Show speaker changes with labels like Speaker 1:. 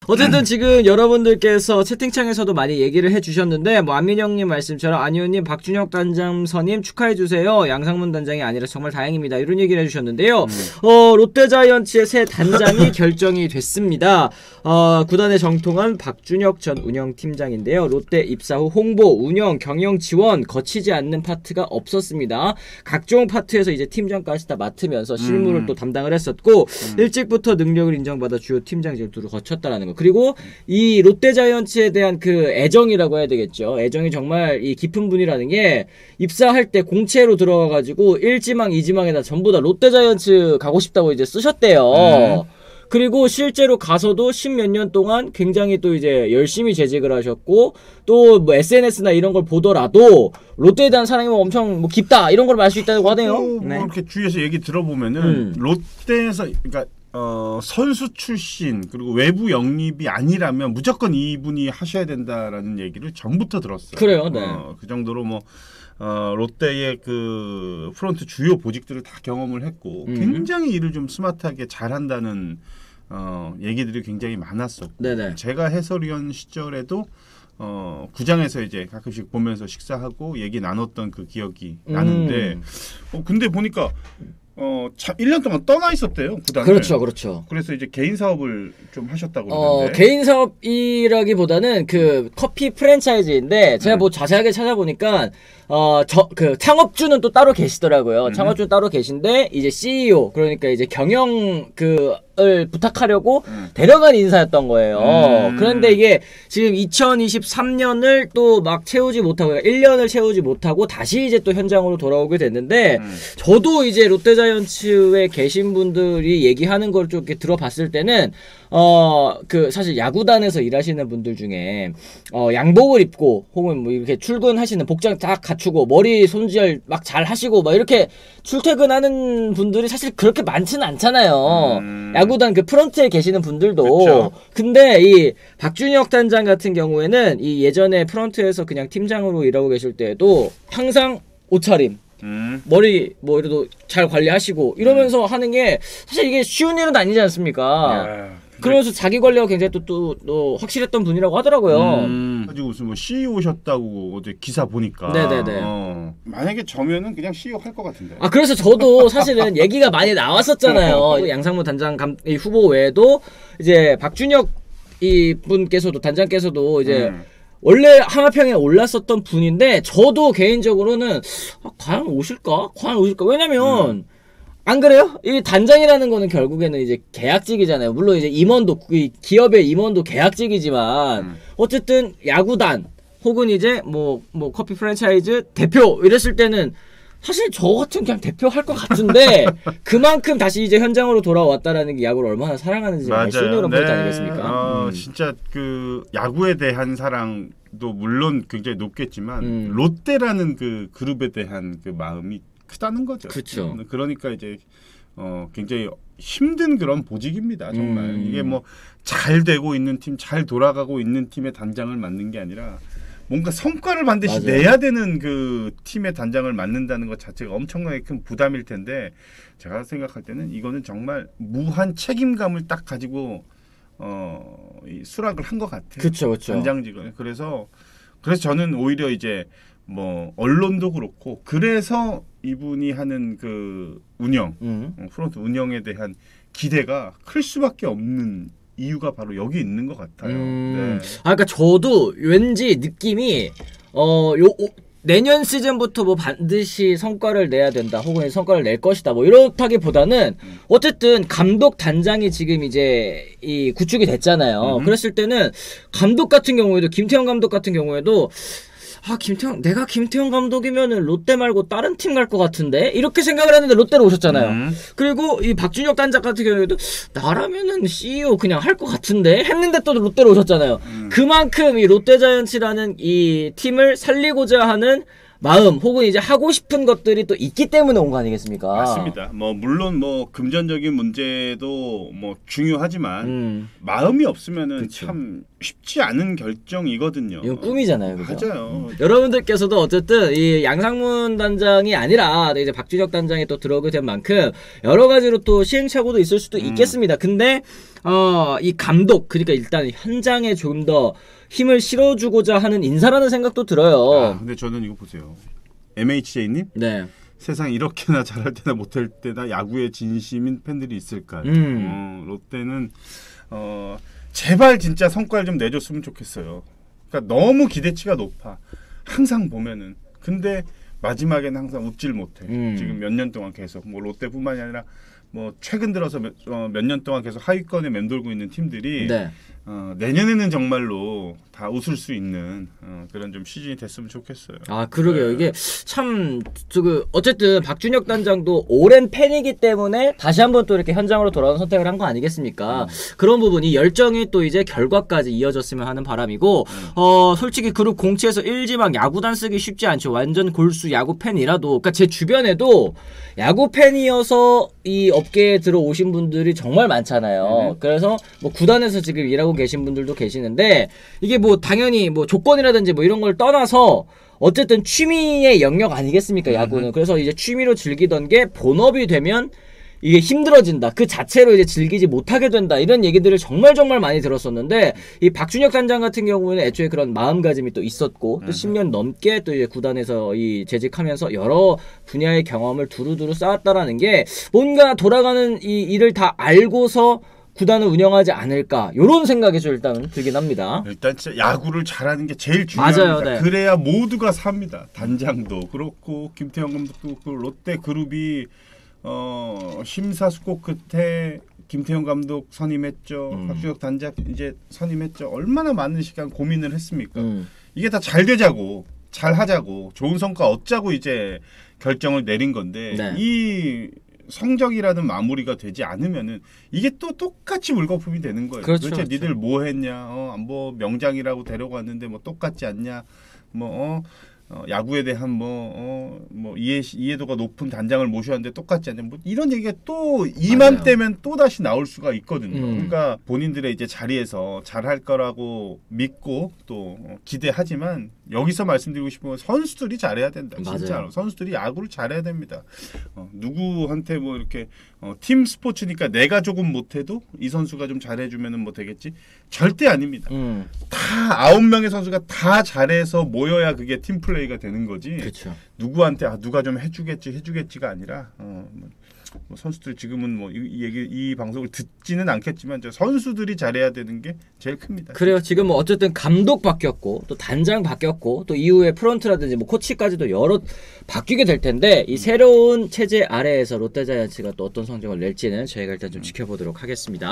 Speaker 1: 어쨌든 지금 여러분들께서 채팅창에서도 많이 얘기를 해주셨는데 뭐 안민영님 말씀처럼 안희원님 박준혁 단장 선임 축하해주세요. 양상문 단장이 아니라 정말 다행입니다. 이런 얘기를 해주셨는데요. 롯데자이언츠의 새 단장이 결정이 됐습니다. 구단의 정통한 박준혁 전 운영팀장인데요. 롯데 입사 후 홍보, 운영, 경영 지원 거치지 않는 파트가 없었습니다. 각종 파트에서 이제 팀장까지 다 맡으면서 실무를 또 담당을 했었고 일찍부터 능력을 인정받아 주요 팀장 질투를 거쳤다라는 거. 그리고 이 롯데자이언츠에 대한 그 애정이라고 해야 되겠죠. 애정이 정말 이 깊은 분이라는 게 입사할 때 공채로 들어가가지고 1지망, 2지망에다 전부 다 롯데자이언츠 가고 싶다고 이제 쓰셨대요. 그리고 실제로 가서도 10몇 년 동안 굉장히 또 이제 열심히 재직을 하셨고 또 뭐 SNS나 이런 걸 보더라도 롯데에 대한 사랑이 뭐 엄청 뭐 깊다 이런 걸 말 수 있다고 하네요.
Speaker 2: 뭐 이렇게 주위에서 얘기 들어보면은 롯데에서 그러니까 선수 출신 그리고 외부 영입이 아니라면 무조건 이분이 하셔야 된다라는 얘기를 전부터 들었어요.
Speaker 1: 그래요, 네.
Speaker 2: 그 정도로 뭐 롯데의 그 프론트 주요 보직들을 다 경험을 했고 굉장히 일을 좀 스마트하게 잘한다는 얘기들이 굉장히 많았었고
Speaker 1: 네네.
Speaker 2: 제가 해설위원 시절에도 구장에서 이제 가끔씩 보면서 식사하고 얘기 나눴던 그 기억이 나는데 근데 보니까 1년 동안 떠나 있었대요, 구단을.
Speaker 1: 그렇죠, 그렇죠.
Speaker 2: 그래서 이제 개인 사업을 좀 하셨다고 그러는데.
Speaker 1: 개인 사업이라기보다는 그 커피 프랜차이즈인데 제가 뭐 자세하게 찾아보니까 그 창업주는 또 따로 계시더라고요. 창업주는 따로 계신데 이제 CEO 그러니까 이제 경영 을 부탁하려고 데려간 인사였던 거예요. 그런데 이게 지금 2023년을 또 막 채우지 못하고 1년을 채우지 못하고 다시 이제 또 현장으로 돌아오게 됐는데 저도 이제 롯데자이언츠에 계신 분들이 얘기하는 걸 좀 이렇게 들어봤을 때는 그 사실 야구단에서 일하시는 분들 중에 양복을 입고 혹은 뭐 이렇게 출근하시는 복장 딱 갖추고 머리 손질 막 잘 하시고 막 이렇게 출퇴근하는 분들이 사실 그렇게 많지는 않잖아요. 야구단 그 프런트에 계시는 분들도.
Speaker 2: 그쵸.
Speaker 1: 근데 이 박준혁 단장 같은 경우에는 이 예전에 프런트에서 그냥 팀장으로 일하고 계실 때에도 항상 옷차림 머리 뭐 이래도 잘 관리하시고 이러면서 하는 게 사실 이게 쉬운 일은 아니지 않습니까? 그러면서 자기 관리가 굉장히 또 확실했던 분이라고 하더라고요.
Speaker 2: 가지고 무슨 뭐 CEO셨다고 어제 기사 보니까.
Speaker 1: 네네네.
Speaker 2: 만약에 저면은 그냥 CEO 할 것 같은데.
Speaker 1: 그래서 저도 사실은 얘기가 많이 나왔었잖아요. 양상무 단장 이 후보 외에도 이제 박준혁 이 분께서도 단장께서도 이제 원래 하나평에 올랐었던 분인데 저도 개인적으로는 과연 오실까? 왜냐면 안 그래요? 이 단장이라는 거는 결국에는 이제 계약직이잖아요. 물론 이제 임원도 기업의 임원도 계약직이지만 어쨌든 야구단 혹은 이제 뭐 커피 프랜차이즈 대표 이랬을 때는 사실 저 같은 그냥 대표 할 것 같은데 그만큼 다시 이제 현장으로 돌아왔다라는 게 야구를 얼마나 사랑하는지 알 수 있는 그런 포인트 아니겠습니까?
Speaker 2: 진짜 그 야구에 대한 사랑도 물론 굉장히 높겠지만 롯데라는 그 그룹에 대한 그 마음이 크다는 거죠.
Speaker 1: 그렇죠.
Speaker 2: 그러니까 이제 굉장히 힘든 그런 보직입니다. 정말 이게 뭐 잘 되고 있는 팀, 잘 돌아가고 있는 팀의 단장을 맡는 게 아니라 뭔가 성과를 반드시
Speaker 1: 맞아요.
Speaker 2: 내야 되는 그 팀의 단장을 맡는다는 것 자체가 엄청나게 큰 부담일 텐데 제가 생각할 때는 이거는 정말 무한 책임감을 딱 가지고 이 수락을 한 것 같아요.
Speaker 1: 그렇죠.
Speaker 2: 단장직을. 그래서 저는 오히려 이제 뭐 언론도 그렇고 그래서 이분이 하는 그 운영, 프론트 운영에 대한 기대가 클 수밖에 없는 이유가 바로 여기 있는 것 같아요. 네.
Speaker 1: 그러니까 저도 왠지 느낌이 내년 시즌부터 뭐 반드시 성과를 내야 된다 혹은 성과를 낼 것이다 뭐 이렇다기보다는 어쨌든 감독 단장이 지금 이제 이 구축이 됐잖아요. 그랬을 때는 감독 같은 경우에도 김태형 감독 같은 경우에도 내가 김태형 감독이면은 롯데 말고 다른 팀 갈 것 같은데? 이렇게 생각을 했는데 롯데로 오셨잖아요. 그리고 이 박준혁 단장 같은 경우에도 나라면은 CEO 그냥 할 것 같은데? 했는데 또 롯데로 오셨잖아요. 그만큼 이 롯데자이언츠라는 이 팀을 살리고자 하는 마음 혹은 이제 하고 싶은 것들이 또 있기 때문에 온 거 아니겠습니까?
Speaker 2: 맞습니다. 뭐 물론 뭐 금전적인 문제도 뭐 중요하지만 마음이 없으면은
Speaker 1: 그쵸.
Speaker 2: 참 쉽지 않은 결정이거든요.
Speaker 1: 이건 꿈이잖아요, 그죠?
Speaker 2: 맞아요.
Speaker 1: 여러분들께서도 어쨌든 이 양상문 단장이 아니라 이제 박준혁 단장이 또 들어오게 된 만큼 여러 가지로 또 시행착오도 있을 수도 있겠습니다. 근데 이 감독 그러니까 일단 현장에 조금 더 힘을 실어주고자 하는 인사라는 생각도 들어요.
Speaker 2: 근데 저는 이거 보세요. MHJ님?
Speaker 1: 네.
Speaker 2: 세상 이렇게나 잘할 때나 못할 때나 야구에 진심인 팬들이 있을까요? 롯데는 제발 진짜 성과를 좀 내줬으면 좋겠어요. 그러니까 너무 기대치가 높아. 항상 보면은. 근데 마지막에는 항상 웃질 못해. 지금 몇 년 동안 계속 뭐 롯데뿐만이 아니라 뭐 최근 들어서 몇 년 동안 계속 하위권에 맴돌고 있는 팀들이
Speaker 1: 네.
Speaker 2: 내년에는 정말로 다 웃을 수 있는 그런 좀 시즌이 됐으면 좋겠어요.
Speaker 1: 그러게요. 이게 참 어쨌든 박준혁 단장도 오랜 팬이기 때문에 다시 한번 또 이렇게 현장으로 돌아온 선택을 한 거 아니겠습니까? 그런 부분이 열정이 또 이제 결과까지 이어졌으면 하는 바람이고 솔직히 그룹 공채에서 1지망 야구단 쓰기 쉽지 않죠. 완전 골수 야구 팬이라도 그러니까 제 주변에도 야구 팬이어서 이 업계에 들어오신 분들이 정말 많잖아요. 그래서 뭐 구단에서 지금 일하고 계신 분들도 계시는데 이게 뭐 당연히 뭐 조건이라든지 뭐 이런 걸 떠나서 어쨌든 취미의 영역 아니겠습니까, 야구는. 그래서 이제 취미로 즐기던 게 본업이 되면 이게 힘들어진다. 그 자체로 이제 즐기지 못하게 된다. 이런 얘기들을 정말 많이 들었었는데 이 박준혁 단장 같은 경우는 애초에 그런 마음가짐이 또 있었고 또 10년 넘게 또 이제 구단에서 이 재직하면서 여러 분야의 경험을 두루두루 쌓았다라는 게 뭔가 돌아가는 이 일을 다 알고서 구단을 운영하지 않을까 이런 생각이 좀 일단은 들긴 합니다.
Speaker 2: 일단 진짜 야구를 잘하는 게 제일 중요합니다.
Speaker 1: 맞아요, 네.
Speaker 2: 그래야 모두가 삽니다. 단장도 그렇고 김태형 감독도 그렇고 롯데 그룹이 심사숙고 끝에 김태형 감독 선임했죠. 박준혁 단장 이제 선임했죠. 얼마나 많은 시간 고민을 했습니까? 이게 다 잘 되자고 잘 하자고 좋은 성과 얻자고 이제 결정을 내린 건데
Speaker 1: 네.
Speaker 2: 이 성적이라는 마무리가 되지 않으면은 이게 또 똑같이 물거품이 되는 거예요.
Speaker 1: 그렇죠,
Speaker 2: 도대체
Speaker 1: 그렇죠.
Speaker 2: 니들 뭐 했냐? 뭐 명장이라고 데려갔는데 뭐 똑같지 않냐? 야구에 대한 뭐 이해도가 높은 단장을 모셨는데 똑같지 않냐? 뭐 이런 얘기가 또 이맘때면 또 다시 나올 수가 있거든요. 그러니까 본인들의 이제 자리에서 잘할 거라고 믿고 또 기대하지만 여기서 말씀드리고 싶은 건 선수들이 잘해야 된다. 진짜로
Speaker 1: 맞아요.
Speaker 2: 선수들이 야구를 잘해야 됩니다. 누구한테 뭐 이렇게 팀 스포츠니까 내가 조금 못해도 이 선수가 좀 잘해주면은 뭐 되겠지? 절대 아닙니다. 다 9명의 선수가 다 잘해서 모여야 그게 팀 플레이가 되는 거지.
Speaker 1: 그렇죠.
Speaker 2: 누구한테 누가 좀 해주겠지가 아니라 뭐 선수들 지금은 뭐 이 방송을 듣지는 않겠지만 선수들이 잘해야 되는 게 제일 큽니다.
Speaker 1: 그래요. 지금 뭐 어쨌든 감독 바뀌었고 또 단장 바뀌었고 또 이후에 프런트라든지 뭐 코치까지도 여러 바뀌게 될 텐데 이 새로운 체제 아래에서 롯데자이언츠가 또 어떤 성적을 낼지는 저희가 일단 좀 지켜보도록 하겠습니다.